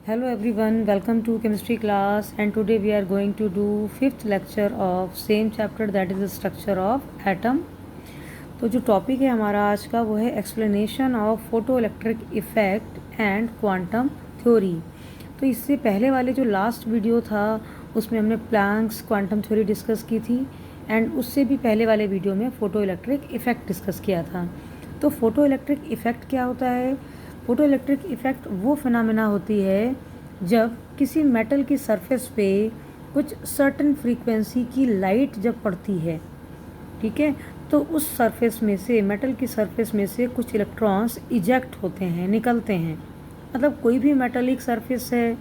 Hello everyone, welcome to chemistry class, and today we are going to do fifth lecture of same chapter, that is the structure of atom. तो जो topic है हमारा आज का वो है explanation of photo electric effect and quantum theory. तो इससे पहले वाले जो लास्ट वीडियो था उसमें हमने प्लैंक्स क्वांटम थ्योरी डिस्कस की थी, एंड उससे भी पहले वाले वीडियो में फ़ोटो इलेक्ट्रिक इफ़ेक्ट डिस्कस किया था। तो फ़ोटो इलेक्ट्रिक इफ़ेक्ट क्या होता है? फ़ोटो इलेक्ट्रिक इफ़ेक्ट वो फिनोमेना होती है जब किसी मेटल की सरफेस पे कुछ सर्टेन फ्रीक्वेंसी की लाइट जब पड़ती है, ठीक है, तो उस सरफेस में से, मेटल की सरफेस में से कुछ इलेक्ट्रॉन्स इजेक्ट होते हैं, निकलते हैं। मतलब कोई भी मेटलिक सरफेस है,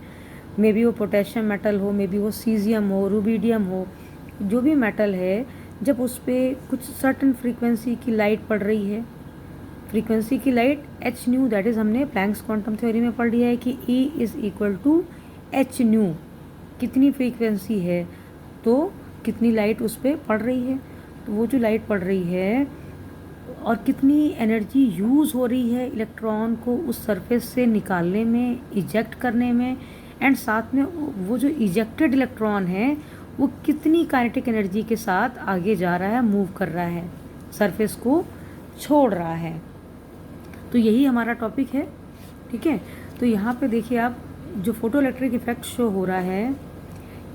मे बी वो पोटेशियम मेटल हो, मे बी वो सीजियम हो, रूबीडियम हो, जो भी मेटल है, जब उस पर कुछ सर्टेन फ्रीक्वेंसी की लाइट पड़ रही है, फ्रीक्वेंसी की light H nu, that is हमने प्लैंक्स क्वांटम थ्योरी में पढ़ लिया है कि E is equal to H nu. कितनी फ्रीक्वेंसी है तो कितनी लाइट उस पर पड़ रही है, तो वो जो लाइट पड़ रही है और कितनी एनर्जी यूज़ हो रही है इलेक्ट्रॉन को उस सरफेस से निकालने में, इजेक्ट करने में, एंड साथ में वो जो इजेक्टेड इलेक्ट्रॉन है वो कितनी काइनेटिक एनर्जी के साथ आगे जा रहा है, मूव कर रहा है, सरफेस को छोड़ रहा है। तो यही हमारा टॉपिक है, ठीक है। तो यहाँ पे देखिए आप, जो फोटो इलेक्ट्रिक इफेक्ट शो हो रहा है,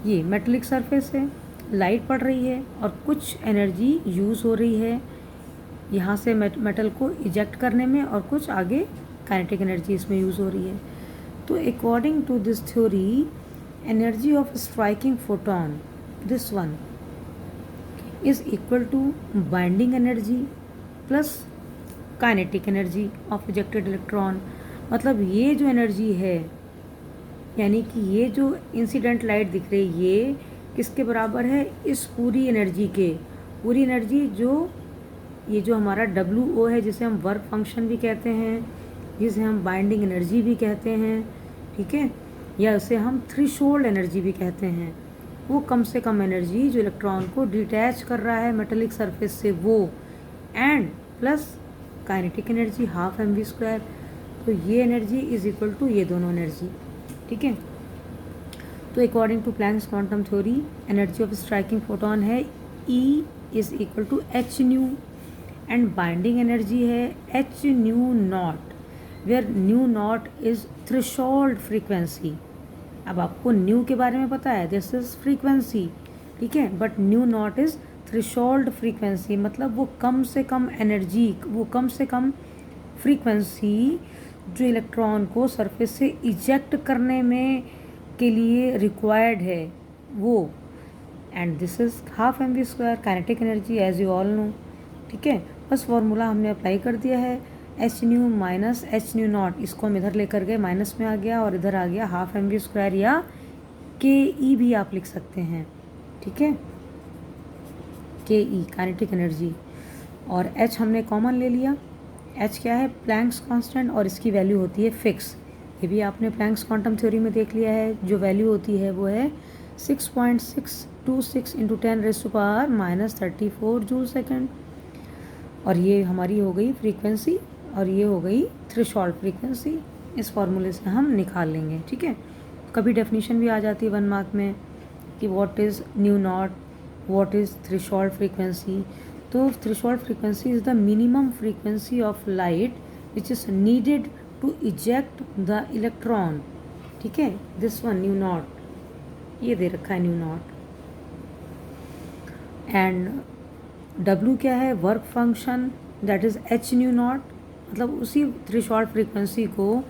ये मेटलिक सरफेस है, लाइट पड़ रही है और कुछ एनर्जी यूज़ हो रही है यहाँ से मेटल को इजेक्ट करने में, और कुछ आगे काइनेटिक एनर्जी इसमें यूज़ हो रही है। तो according to this theory, energy of striking photon, this one, is equal to binding energy plus kinetic energy of ejected electron. मतलब ये जो एनर्जी है, यानी कि ये जो इंसिडेंट लाइट दिख रही है, ये किसके बराबर है? इस पूरी एनर्जी के, पूरी एनर्जी जो ये जो हमारा WO है, जिसे हम वर्क फंक्शन भी कहते हैं, जिसे हम बाइंडिंग एनर्जी भी कहते हैं, ठीक है, या उसे हम थ्रेशोल्ड एनर्जी भी कहते हैं। वो कम से कम एनर्जी जो इलेक्ट्रॉन को डिटैच कर रहा है मेटेलिक सरफेस से, वो, and plus kinetic energy half mv²। तो ये एनर्जी इज इक्वल टू ये दोनों एनर्जी, ठीक है। तो according to Planck's quantum theory, energy of striking photon है E is equal to H nu, and binding energy है H nu naught, where nu not is threshold frequency. अब आपको new के बारे में पता है, दिस इज फ्रीक्वेंसी, ठीक है, but nu not is threshold frequency, मतलब वो कम से कम एनर्जी, वो कम से कम फ्रीक्वेंसी जो इलेक्ट्रॉन को सरफेस से इजेक्ट करने में के लिए रिक्वायर्ड है, वो, and this is half mv² kinetic energy, as you all know, ठीक है। बस फॉर्मूला हमने अप्लाई कर दिया है, H nu minus H nu not, इसको हम इधर लेकर गए, माइनस में आ गया, और इधर आ गया हाफ mv², या KE भी आप लिख सकते हैं, ठीक है, KE काइनेटिक एनर्जी। और H हमने कॉमन ले लिया। H क्या है? प्लैंक्स कांस्टेंट, और इसकी वैल्यू होती है फिक्स। ये भी आपने प्लैंक्स क्वांटम थ्योरी में देख लिया है, जो वैल्यू होती है वो है 6.626 इंटू 10⁻⁻34 जूल सेकेंड। और ये हमारी हो गई फ्रीक्वेंसी, और ये हो गई थ्रेशोल्ड फ्रीक्वेंसी। इस फॉर्मूले से हम निकाल लेंगे, ठीक है। कभी डेफिनेशन भी आ जाती है 1 मार्क में कि what is nu naught, what is threshold frequency. तो threshold frequency is the minimum frequency of light which is needed to eject the electron, ठीक है, दिस वन न्यू नॉट, ये दे रखा है न्यू नॉट। एंड W क्या है? Work function, that is H nu not. मतलब उसी थ्रेशोल्ड फ्रीक्वेंसी को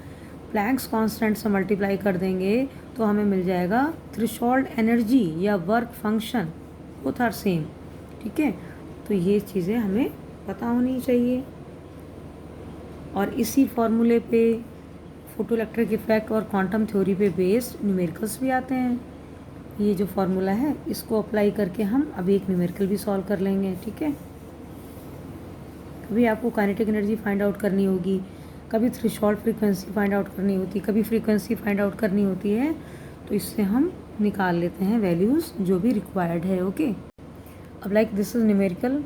प्लैंक्स कांस्टेंट से मल्टीप्लाई कर देंगे तो हमें मिल जाएगा थ्रेशोल्ड एनर्जी या work function, both are same, ठीक है। तो ये चीज़ें हमें पता होनी चाहिए। और इसी फॉर्मूले पे फोटो इलेक्ट्रिक इफेक्ट और क्वांटम थ्योरी पे बेस्ड न्यूमेरिकल्स भी आते हैं। ये जो फॉर्मूला है इसको अप्लाई करके हम अभी एक न्यूमेरिकल भी सॉल्व कर लेंगे, ठीक है। कभी आपको काइनेटिक एनर्जी फाइंड आउट करनी होगी, कभी थ्रेशोल्ड फ्रीक्वेंसी फाइंड आउट करनी होती, कभी फ्रीक्वेंसी फाइंड आउट करनी होती है, तो इससे हम निकाल लेते हैं वैल्यूज़ जो भी रिक्वायर्ड है, ओके। अब like this is numerical,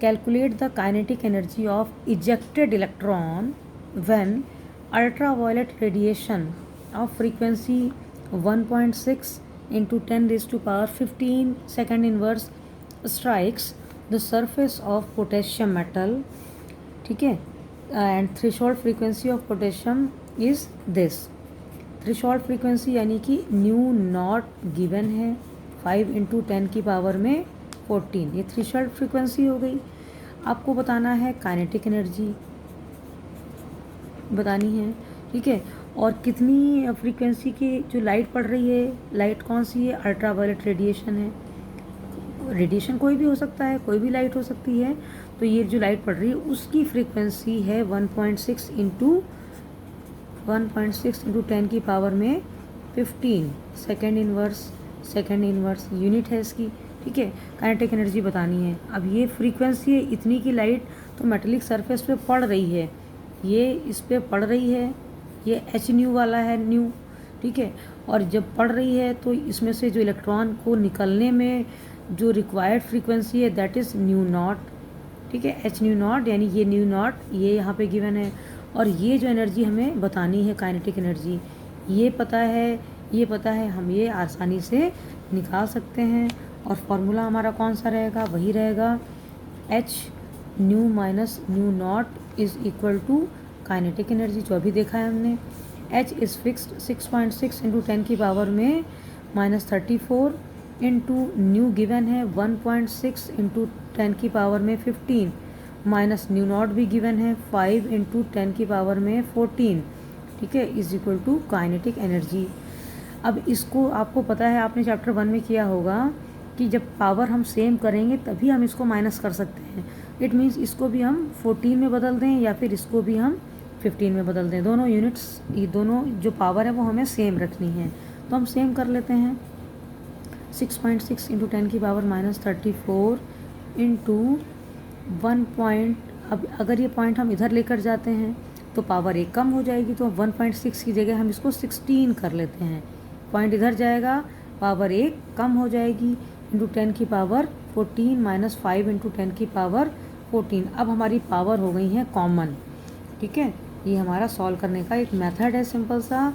calculate the kinetic energy of ejected electron when ultraviolet radiation of frequency 1.6 into 10⁻15 second inverse strikes the surface of potassium metal, ठीक है, and threshold frequency of potassium is this. Threshold frequency यानी कि new not given है 5 × 10⁻14, ये threshold frequency हो गई। आपको बताना है काइनेटिक एनर्जी बतानी है, ठीक है, और कितनी फ्रीक्वेंसी की जो लाइट पड़ रही है, लाइट कौन सी है, अल्ट्रावायलेट रेडिएशन है। रेडिएशन कोई भी हो सकता है, कोई भी लाइट हो सकती है, तो ये जो लाइट पड़ रही है उसकी फ्रीक्वेंसी है 1.6 × 10⁻15 सेकेंड इनवर्स यूनिट है इसकी, ठीक है। काइनेटिक एनर्जी बतानी है। अब ये फ्रीक्वेंसी है इतनी की लाइट तो मेटेलिक सरफेस पे पड़ रही है, ये इस पे पड़ रही है, ये एच न्यू वाला है न्यू, ठीक है, और जब पड़ रही है तो इसमें से जो इलेक्ट्रॉन को निकलने में जो रिक्वायर्ड फ्रीक्वेंसी है दैट इज़ न्यू नॉट, ठीक है, एच न्यू नॉट, यानी ये न्यू नॉट ये यहाँ पे गिवन है। और ये जो एनर्जी हमें बतानी है काइनेटिक एनर्जी, ये पता है, हम ये आसानी से निकाल सकते हैं। और फॉर्मूला हमारा कौन सा रहेगा, वही रहेगा H nu minus nu not is equal to kinetic energy, जो अभी देखा है हमने। H is fixed 6.6 × 10⁻−34 into nu given है 1.6 × 10⁻15 माइनस न्यू नॉट भी गिवन है 5 × 10⁻14, ठीक है, is equal to kinetic energy. अब इसको आपको पता है, आपने चैप्टर 1 में किया होगा कि जब पावर हम सेम करेंगे तभी हम इसको माइनस कर सकते हैं। इट मीन्स इसको भी हम 14 में बदल दें या फिर इसको भी हम 15 में बदल दें, दोनों यूनिट्स, ये दोनों जो पावर है वो हमें सेम रखनी है, तो हम सेम कर लेते हैं। 6.6 × 10⁻−34 इंटू 1 अब अगर ये पॉइंट हम इधर लेकर जाते हैं तो पावर 1 कम हो जाएगी, तो 1.6 की जगह हम इसको 16 कर लेते हैं। पॉइंट इधर जाएगा, पावर 1 कम हो जाएगी, इंटू 10⁻14 -5 × 10⁻14। अब हमारी पावर हो गई है कॉमन, ठीक है। ये हमारा सॉल्व करने का एक मेथड है सिंपल सा।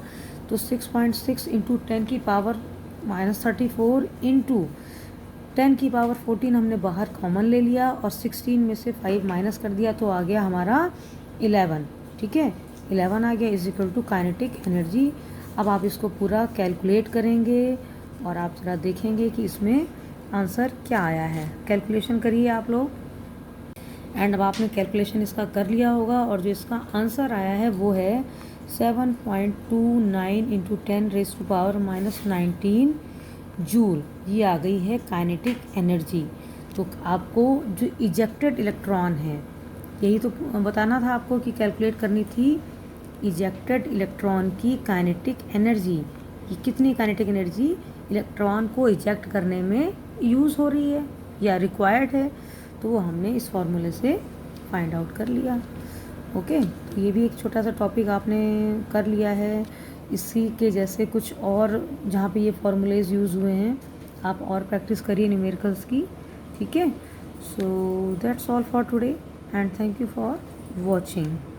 तो 6.6 × 10⁻−34 इंटू 10⁻14 हमने बाहर कॉमन ले लिया और 16 में से 5 माइनस कर दिया, तो आ गया हमारा 11, ठीक है, 11 आ गया, is equal to kinetic energy. अब आप इसको पूरा कैलकुलेट करेंगे और आप ज़रा देखेंगे कि इसमें आंसर क्या आया है। कैलकुलेशन करिए आप लोग, एंड अब आपने कैलकुलेशन इसका कर लिया होगा और जो इसका आंसर आया है वो है 7.29 × 10⁻⁻19 जूल। ये आ गई है काइनेटिक एनर्जी। तो आपको जो इजेक्टेड इलेक्ट्रॉन है, यही तो बताना था आपको कि कैलकुलेट करनी थी इजेक्टेड इलेक्ट्रॉन की काइनेटिक एनर्जी, कि कितनी काइनेटिक एनर्जी इलेक्ट्रॉन को इजेक्ट करने में यूज़ हो रही है या रिक्वायर्ड है, तो वो हमने इस फॉर्मूले से फाइंड आउट कर लिया। ओके, तो ये भी एक छोटा सा टॉपिक आपने कर लिया है। इसी के जैसे कुछ और जहाँ पे ये फॉर्मूलेज यूज़ हुए हैं आप और प्रैक्टिस करिए न्यूमेरिकल्स की, ठीक है। So that's all for today and thank you for watching.